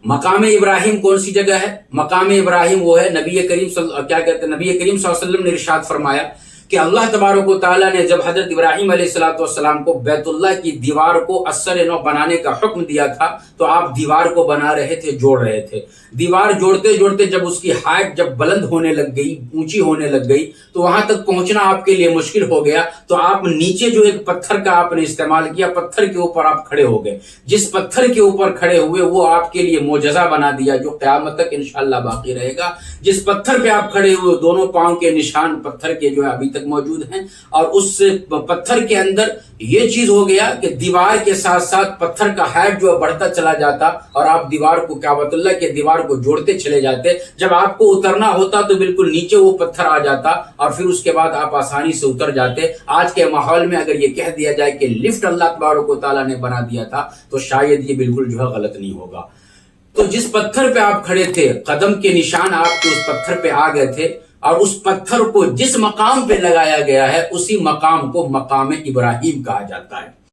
مقام ابراہیم کون سی جگہ ہے؟ مقام ابراہیم وہ ہے نبی کریم نبی کریم صلی اللہ علیہ وسلم نے ارشاد فرمایا کہ اللہ تبارک و تعالیٰ نے جب حضرت ابراہیم علیہ السلام کو بیت اللہ کی دیوار کو اثر نو بنانے کا حکم دیا تھا تو آپ دیوار کو بنا رہے تھے، جوڑ رہے تھے۔ دیوار جوڑتے جوڑتے جب اس کی ہائٹ جب بلند ہونے لگ گئی، اونچی ہونے لگ گئی، تو وہاں تک پہنچنا آپ کے لیے مشکل ہو گیا، تو آپ نیچے جو ایک پتھر کا آپ نے استعمال کیا، پتھر کے اوپر آپ کھڑے ہو گئے۔ جس پتھر کے اوپر کھڑے ہوئے وہ آپ کے لیے معجزہ بنا دیا جو قیامت تک انشاءاللہ باقی رہے گا۔ جس پتھر پہ آپ کھڑے ہوئے دونوں پاؤں کے نشان پتھر کے جو ہے ابھی تک موجود ہیں، اور اس پتھر کے اندر یہ چیز ہو گیا کہ دیوار کے ساتھ ساتھ پتھر کا ہائٹ جو بڑھتا چلا جاتا اور آپ دیوار کو کعبۃ اللہ کے دیوار کو جوڑتے چلے جاتے۔ جب آپ کو اترنا ہوتا تو بالکل نیچے وہ پتھر آ جاتا اور پھر اس کے بعد آپ آسانی سے اتر جاتے۔ آج کے ماحول میں اگر یہ کہہ دیا جائے کہ لفٹ اللہ تبارک و تعالیٰ نے بنا دیا تھا تو شاید یہ بالکل جو ہے غلط نہیں ہوگا۔ تو جس پتھر پہ آپ کھڑے تھے، قدم کے نشان آپ کے اس پتھر پہ آ گئے تھے، اور اس پتھر کو جس مقام پہ لگایا گیا ہے اسی مقام کو مقام ابراہیم کہا جاتا ہے۔